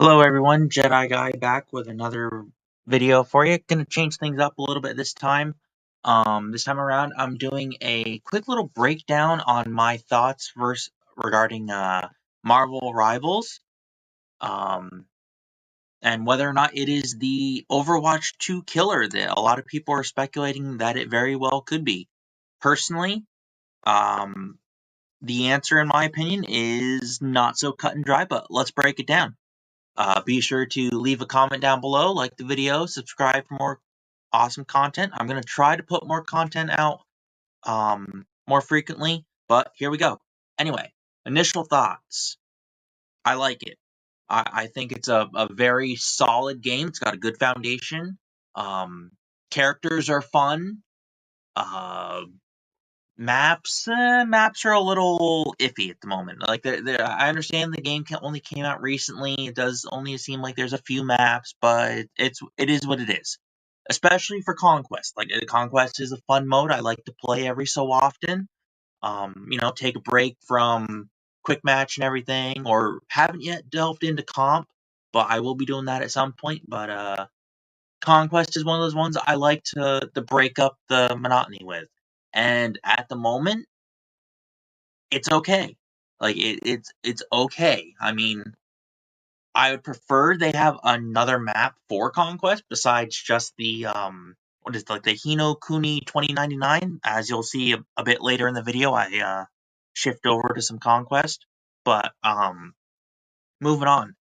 Hello everyone, Jedi Guy back with another video for you. Gonna change things up a little bit this time. This time around, I'm doing a quick little breakdown on my thoughts regarding Marvel Rivals, um, and whether or not it is the Overwatch 2 killer that a lot of people are speculating that it very well could be. Personally, um, the answer, in my opinion, is not so cut and dry, but let's break it down. Be sure to leave a comment down below, like the video, subscribe for more awesome content. I'm going to try to put more content out more frequently, but here we go. Anyway, initial thoughts. I like it. I think it's a very solid game. It's got a good foundation. Um, Characters are fun. Uh, maps are a little iffy at the moment. Like, I understand the game only came out recently. It does only seem like there's a few maps, but it is what it is. Especially for Conquest. Like, Conquest is a fun mode I like to play every so often. Take a break from quick match and everything, or haven't yet delved into comp, but I will be doing that at some point. But Conquest is one of those ones I like to break up the monotony with. And at the moment, it's okay. Like it's okay. I mean, I would prefer they have another map for Conquest besides just the what is it, like the Hino Kuni 2099. As you'll see a bit later in the video, I shift over to some Conquest. But moving on,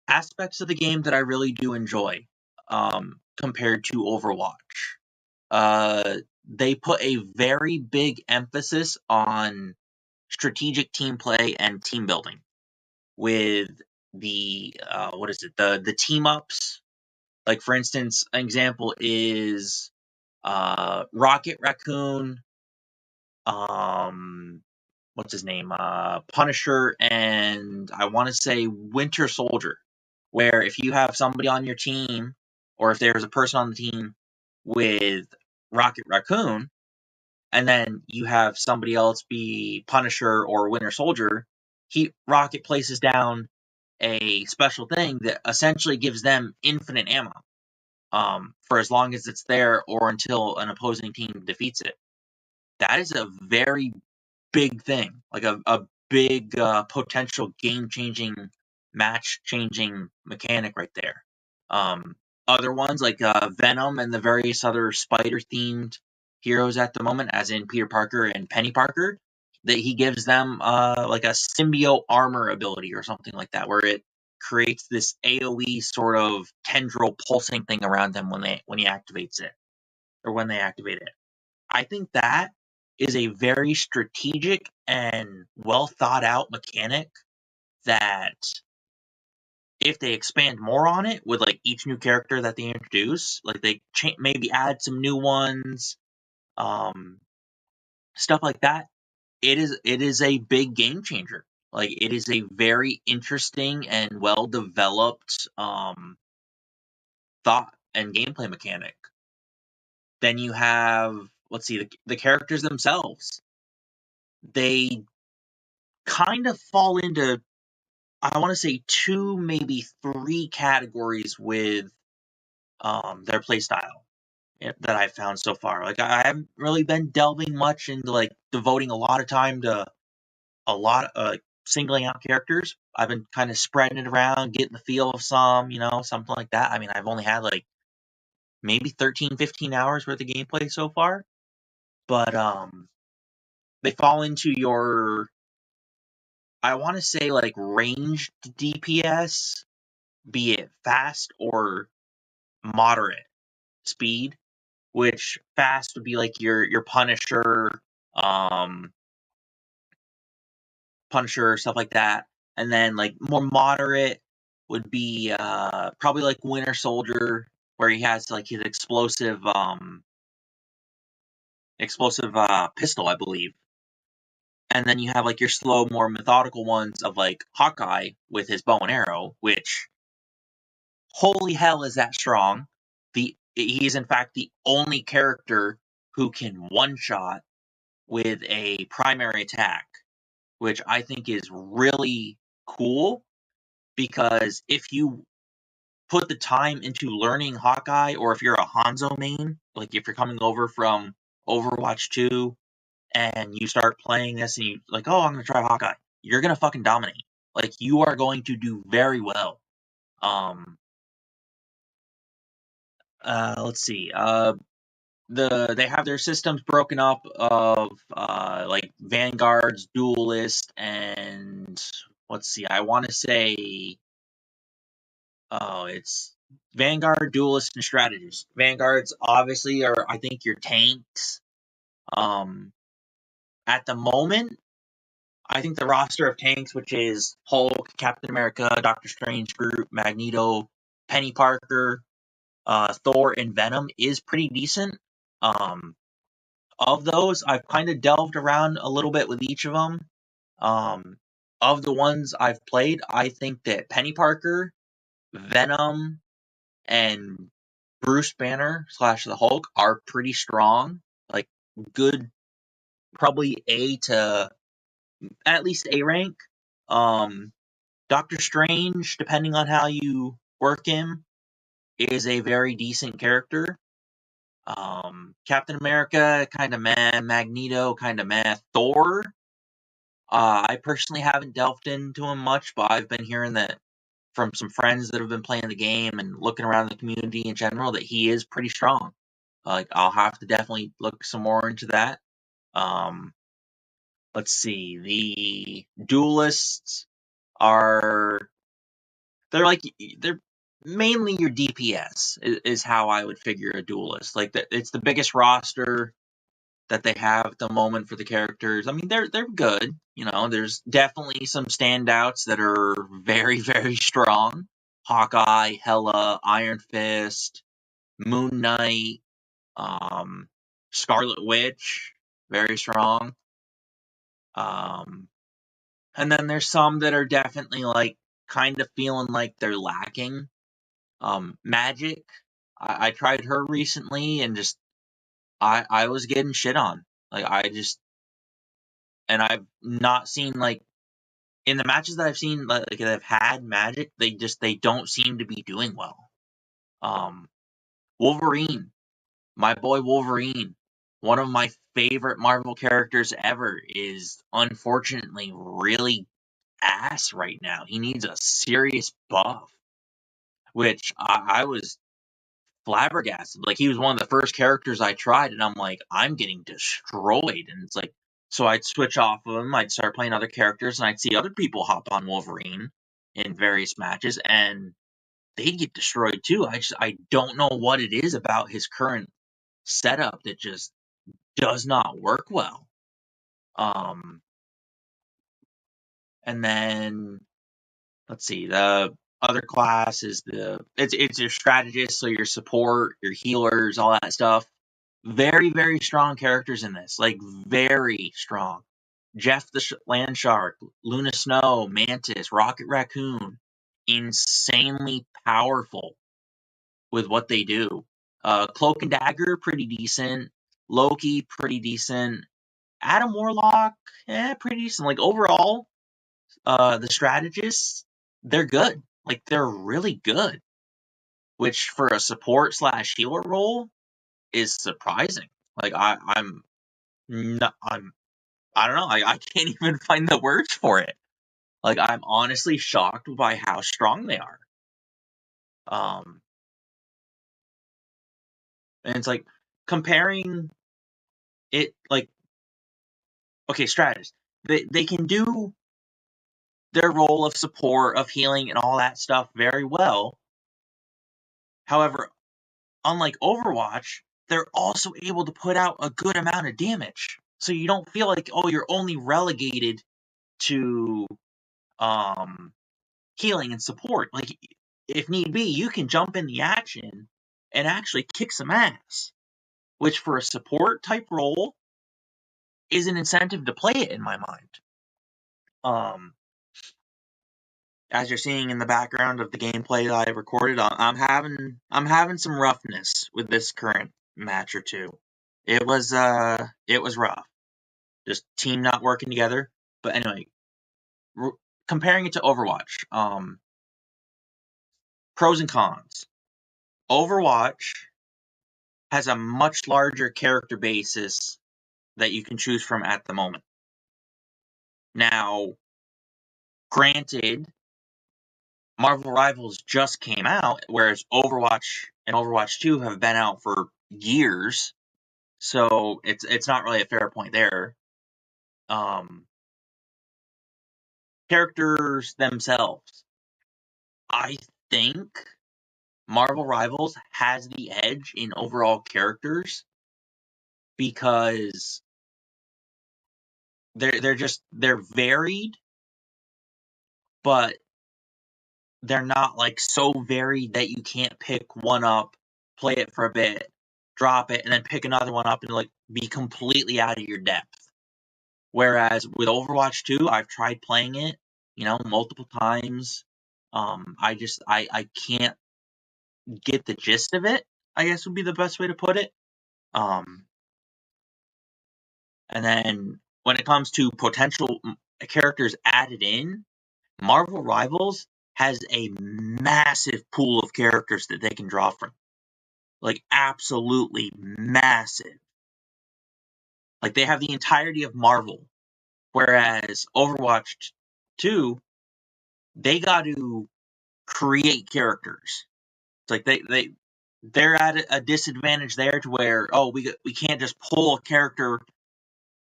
aspects of the game that I really do enjoy compared to Overwatch. They put a very big emphasis on strategic team play and team building with the what is it, the team ups. Like, for instance, an example is Rocket Raccoon, um what's his name, Punisher, and I want to say Winter Soldier, where if you have somebody on your team, or if there's a person on the team with Rocket Raccoon, and then you have somebody else be Punisher or Winter Soldier, Rocket places down a special thing that essentially gives them infinite ammo, for as long as it's there or until an opposing team defeats it. That is a very big thing, like a big potential game changing, match changing mechanic right there. Um, Other ones like Venom and the various other spider themed heroes at the moment, as in Peter Parker and Penny Parker, that he gives them like a symbiote armor ability or something like that, where it creates this AoE sort of tendril pulsing thing around them when he activates it, or when they activate it. I think that is a very strategic and well thought out mechanic that, if they expand more on it with like each new character that they introduce, like they maybe add some new ones, um, stuff like that, it is a big game changer. Like, it is a very interesting and well developed thought and gameplay mechanic. Then you have, let's see, the characters themselves. They kind of fall into, I want to say, two, maybe three categories with their playstyle that I've found so far. Like, I haven't really been delving much into like devoting a lot of time to a lot of singling out characters. I've been kind of spreading it around, getting the feel of some, something like that. I mean, I've only had like maybe 13, 15 hours worth of gameplay so far, but they fall into your, I want to say, like, ranged DPS, be it fast or moderate speed, which fast would be like your um Punisher, stuff like that. And then like more moderate would be probably like Winter Soldier, where he has like his explosive pistol, I believe. And then you have like your slow, more methodical ones of like Hawkeye with his bow and arrow, which, holy hell, is that strong. He is in fact the only character who can one shot with a primary attack, which I think is really cool. because if you put the time into learning Hawkeye, or if you're a Hanzo main, like if you're coming over from Overwatch 2 and you start playing this and you like, oh, I'm gonna try Hawkeye, you're gonna fucking dominate. Like, you are going to do very well. Um, let's see. They have their systems broken up of like Vanguards, Duelist, and let's see. I want to say, oh, it's Vanguard, Duelist, and Strategist. Vanguards obviously are, I think, your tanks. Um, at the moment, I think the roster of tanks, which is Hulk, Captain America, Doctor Strange, Groot, Magneto, Penny Parker, Thor, and Venom, is pretty decent. Um, of those, I've kind of delved around a little bit with each of them. Of the ones I've played, I think that Penny Parker, Venom, and Bruce Banner slash the Hulk are pretty strong. Like, good, probably A to at least A rank. Um, Doctor Strange, depending on how you work him, is a very decent character. Captain America, kind of meh. Magneto, kind of meh. Thor, I personally haven't delved into him much, but I've been hearing that from some friends that have been playing the game and looking around the community in general that he is pretty strong. Like, I'll have to definitely look some more into that. Um, let's see. The duelists are they're mainly your DPS is how I would figure a duelist. Like, it's the biggest roster that they have at the moment for the characters. I mean, they're good. You know, there's definitely some standouts that are very, very strong. Hawkeye, Hela, Iron Fist, Moon Knight, um, Scarlet Witch, very strong. Um, and then there's some that are definitely like kind of feeling like they're lacking. Magic, I tried her recently and just I was getting shit on. Like, and I've not seen, like, in the matches that I've seen, like that have had Magic, they don't seem to be doing well. Um, Wolverine, my boy Wolverine, one of my favorite Marvel characters ever, is unfortunately really ass right now. He needs a serious buff, which I was flabbergasted. Like, he was one of the first characters I tried, and I'm like, I'm getting destroyed. And it's like, so I'd switch off of him, I'd start playing other characters, and I'd see other people hop on Wolverine in various matches, and they'd get destroyed too. I don't know what it is about his current setup that just does not work well. Um, and then let's see, the other class is it's your strategist, so your support, your healers, all that stuff. Very, very strong characters in this, like, very strong. Jeff the Land Shark, Luna Snow, Mantis, Rocket Raccoon, insanely powerful with what they do. Cloak and Dagger, pretty decent. Loki, pretty decent. Adam Warlock, pretty decent. Like, overall, the strategists, they're good. Like, they're really good. Which, for a support slash healer role, is surprising. Like, I'm not, I don't know. I can't even find the words for it. Like, I'm honestly shocked by how strong they are. Um, and it's like comparing it, like, okay, strategists, they can do their role of support, of healing, and all that stuff very well. However, unlike Overwatch, they're also able to put out a good amount of damage. So you don't feel like, oh, you're only relegated to healing and support. Like, if need be, you can jump in the action and actually kick some ass. Which, for a support type role, is an incentive to play it in my mind. Um, as you're seeing in the background of the gameplay that I recorded, I'm having some roughness with this current match or two. It was rough. Just team not working together. But anyway, comparing it to Overwatch, Pros and cons. Overwatch has a much larger character basis that you can choose from at the moment. Now, granted, Marvel Rivals just came out, whereas Overwatch and Overwatch 2 have been out for years, so it's not really a fair point there. Characters themselves, I think Marvel Rivals has the edge in overall characters because they're varied, but they're not like so varied that you can't pick one up, play it for a bit, drop it, and then pick another one up and like be completely out of your depth. Whereas with Overwatch 2, I've tried playing it, multiple times. I can't get the gist of it, I guess would be the best way to put it. And then when it comes to potential characters added in, Marvel Rivals has a massive pool of characters that they can draw from. Like, absolutely massive. Like, they have the entirety of Marvel. Whereas Overwatch 2, they got to create characters. It's like they're at a disadvantage there to where, we can't just pull a character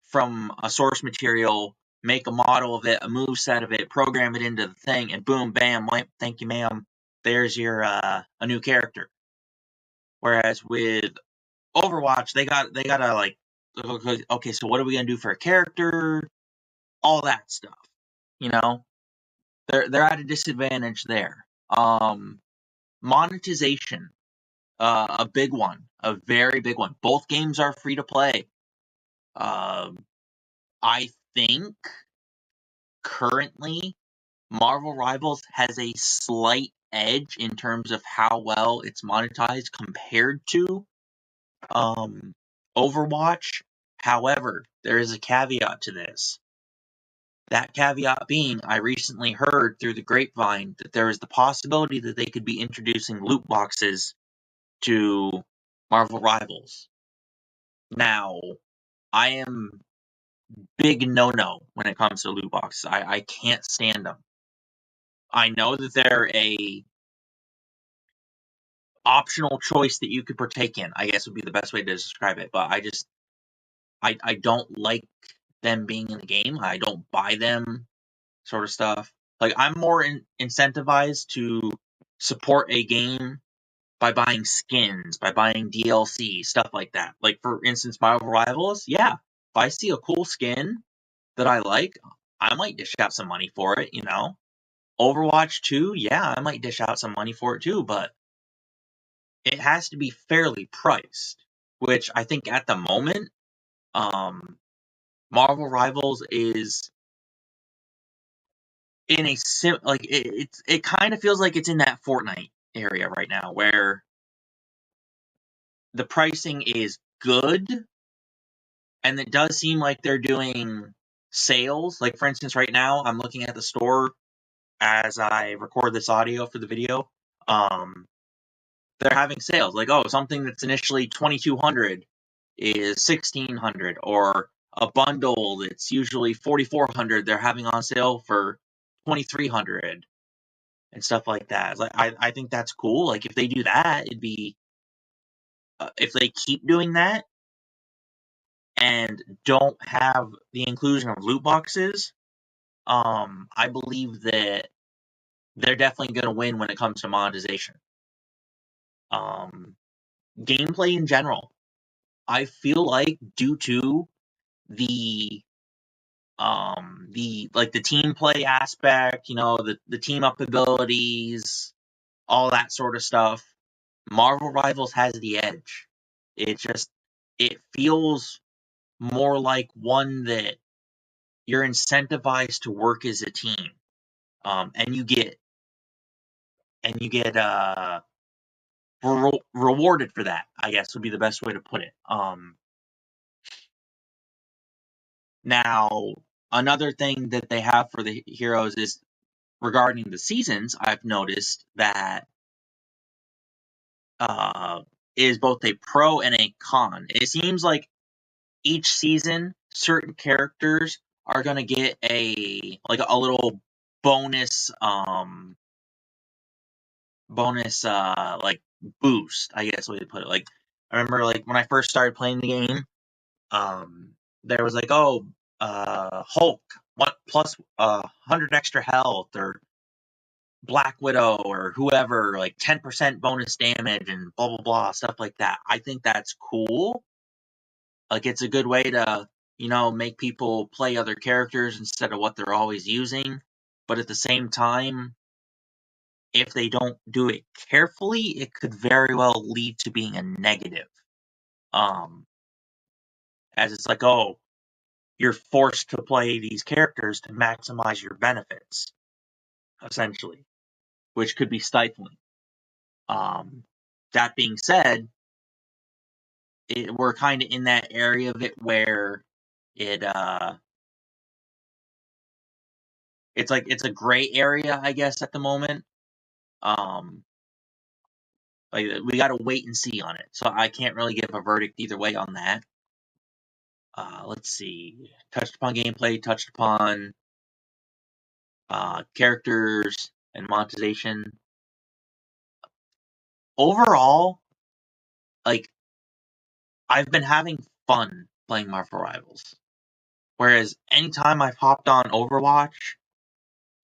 from a source material, make a model of it, a move set of it, program it into the thing, and boom, bam, thank you, ma'am. There's your a new character. Whereas with Overwatch, they gotta like, okay, so what are we gonna do for a character? All that stuff. They're at a disadvantage there. Monetization, a big one, a very big one. Both games are free to play. I think currently Marvel Rivals has a slight edge in terms of how well it's monetized compared to Overwatch. However, there is a caveat to this. That caveat being, I recently heard through the grapevine that there is the possibility that they could be introducing loot boxes to Marvel Rivals. Now, I am big no-no when it comes to loot boxes. I can't stand them. I know that they're a optional choice that you could partake in, I guess would be the best way to describe it. But I don't like them being in the game. I don't buy them, sort of stuff. Like, I'm more incentivized to support a game by buying skins, by buying DLC, stuff like that. Like, for instance, Marvel Rivals, yeah. If I see a cool skin that I like, I might dish out some money for it, Overwatch 2, yeah, I might dish out some money for it too, but it has to be fairly priced, which I think at the moment, Marvel Rivals is in a it kind of feels like it's in that Fortnite area right now, where the pricing is good, and it does seem like they're doing sales. Like, for instance, right now I'm looking at the store as I record this audio for the video. They're having sales. Like, something that's initially $2,200 is $1,600, or a bundle that's usually $4,400, they're having on sale for $2,300, and stuff like that. Like, I think that's cool. Like, if they do that, it'd be if they keep doing that and don't have the inclusion of loot boxes, I believe that they're definitely going to win when it comes to monetization. Gameplay in general, I feel like, due to the the team play aspect, the team up abilities, all that sort of stuff, Marvel Rivals has the edge. It feels more like one that you're incentivized to work as a team, and you get rewarded for that, I guess would be the best way to put it. Now, another thing that they have for the heroes is regarding the seasons. I've noticed that uh, is both a pro and a con. It seems like each season, certain characters are gonna get a little bonus like boost, I guess way to put it. Like I remember like when I first started playing the game, um there was like, oh, Hulk, what plus 100 extra health, or Black Widow or whoever, like 10% bonus damage and blah blah blah, stuff like that. I think that's cool. Like it's a good way to, make people play other characters instead of what they're always using. But at the same time, if they don't do it carefully, it could very well lead to being a negative. Um, as it's like, oh, you're forced to play these characters to maximize your benefits, essentially, which could be stifling. Um, that being said, we're kind of in that area of it where it it's a gray area, I guess, at the moment. Um, like we got to wait and see on it, so I can't really give a verdict either way on that. Let's see. Touched upon gameplay, touched upon characters and monetization. Overall, like I've been having fun playing Marvel Rivals. Whereas anytime I've hopped on Overwatch,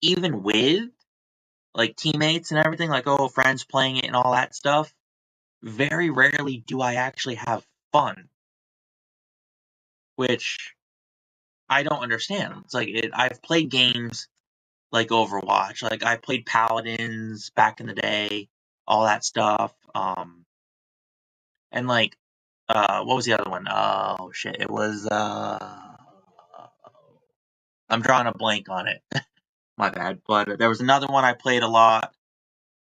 even with like teammates and everything, like oh friends playing it and all that stuff, very rarely do I actually have fun, which I don't understand. It's like I've played games like Overwatch, like I played Paladins back in the day, all that stuff. And like, what was the other one? Oh shit, it was I'm drawing a blank on it. My bad. But there was another one I played a lot,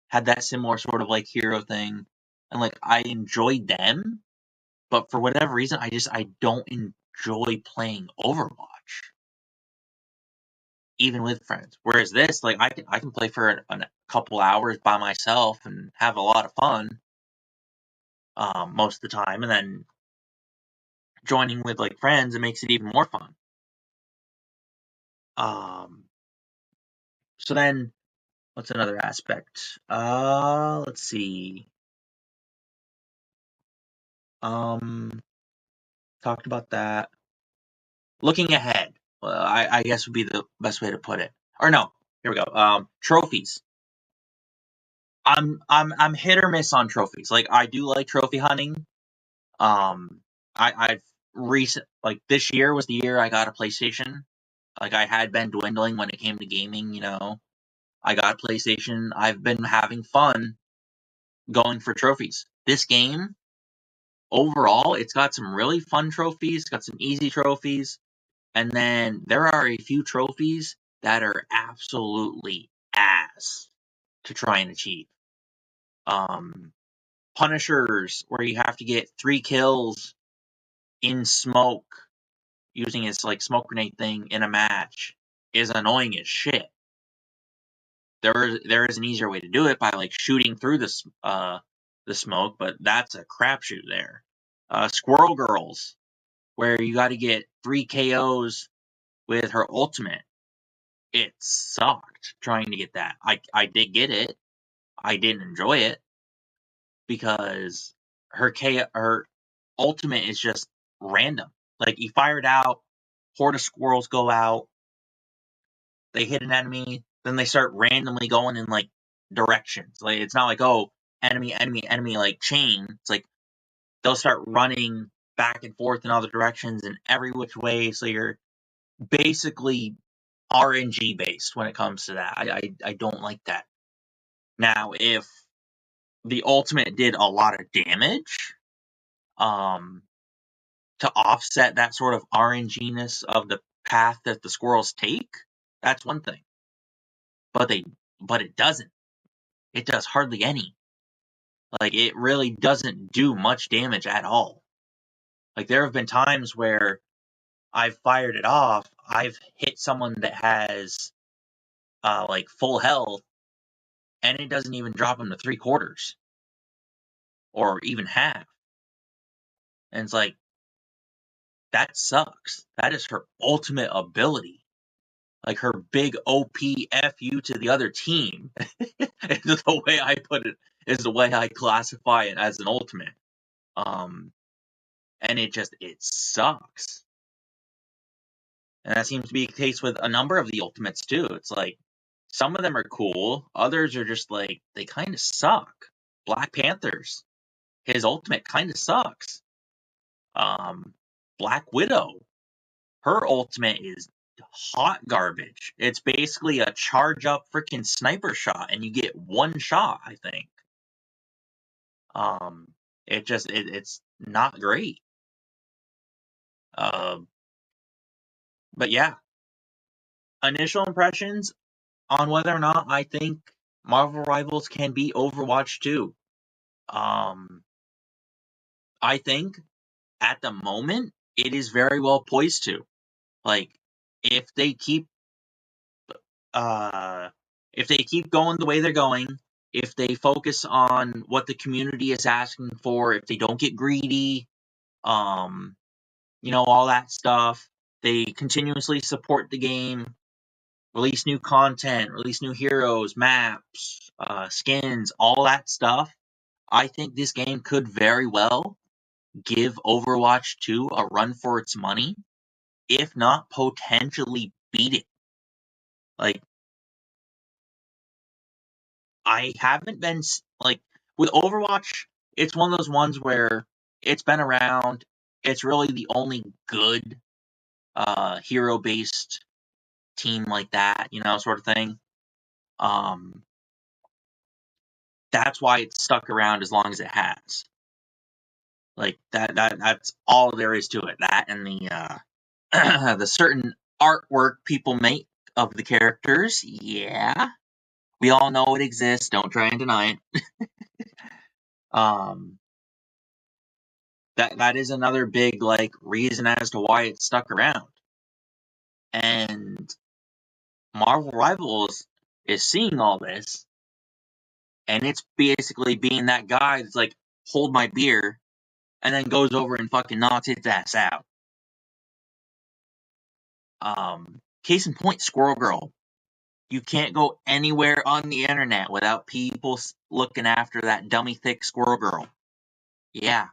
had that similar sort of like hero thing, and like I enjoyed them, but for whatever reason, I don't enjoy playing Overwatch, even with friends. Whereas this, like I can play for a couple hours by myself and have a lot of fun, most of the time, and then joining with like friends, it makes it even more fun. Um, so then, what's another aspect? Let's see. Um, Talked about that. Looking ahead, I guess would be the best way to put it. Or no, here we go. Trophies. I'm hit or miss on trophies. Like I do like trophy hunting. Um, I've recent like this year was the year I got a PlayStation. Like I had been dwindling when it came to gaming. I got a PlayStation. I've been having fun going for trophies. This game overall, it's got some really fun trophies. Got some easy trophies. And then there are a few trophies that are absolutely ass to try and achieve. Um, Punishers, where you have to get 3 kills in smoke using its like smoke grenade thing in a match, is annoying as shit. There is an easier way to do it by like shooting through the smoke, but that's a crapshoot there. Squirrel Girls, where you got to get 3 KOs with her ultimate. It sucked trying to get that. I did get it. I didn't enjoy it because her ultimate is just random. Like you fire it out, horde of squirrels go out, they hit an enemy, then they start randomly going in like directions. Like it's not like, oh, enemy, enemy, enemy, like chain. It's like they'll start running back and forth in other directions and every which way. So you're basically RNG based when it comes to that. I don't like that. Now, if the ultimate did a lot of damage, um, to offset that sort of RNG-ness of the path that the squirrels take, that's one thing. But it doesn't. It does hardly any. Like it really doesn't do much damage at all. Like there have been times where I've fired it off, I've hit someone that has like full health, and it doesn't even drop them to 3/4. or even have. And it's like, that sucks. That is her ultimate ability. Like her big OP FU to the other team. Is the way I put it, is the way I classify it as an ultimate. And it sucks. And that seems to be the case with a number of the ultimates too. It's like, some of them are cool, others are just like, they kind of suck. Black Panthers, his ultimate kind of sucks. Black Widow, her ultimate is hot garbage. It's basically a charge up freaking sniper shot, and you get one shot, I think. It's not great. But yeah, initial impressions on whether or not I think Marvel Rivals can be Overwatch 2. I think at the moment it is very well poised to. Like, if they keep going the way they're going, if they focus on what the community is asking for, if they don't get greedy, all that stuff, they continuously support the game, release new content, release new heroes, maps, skins, all that stuff, I think this game could very well give Overwatch 2 a run for its money, if not potentially beat it. Like, I haven't been, like, with Overwatch, it's one of those ones where it's been around, it's really the only good hero-based team like that, sort of thing. That's why it's stuck around as long as it has. Like, that's all there is to it. That and the the certain artwork people make of the characters. Yeah, we all know it exists. Don't try and deny it. um, that is another big reason as to why it's stuck around. And Marvel Rivals is seeing all this, and it's basically being that guy that's like, hold my beer, and then goes over and fucking knocks its ass out. Case in point, Squirrel Girl. You can't go anywhere on the internet without people looking after that dummy thick Squirrel Girl. Yeah,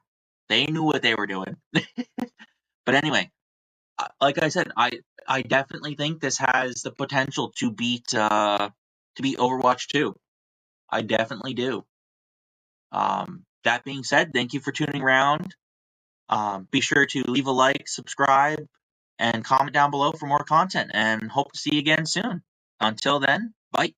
they knew what they were doing. But anyway, like I said, I definitely think this has the potential to beat Overwatch 2. I definitely do. That being said, thank you for tuning around. Be sure to leave a like, subscribe, and comment down below for more content, and hope to see you again soon. Until then, bye.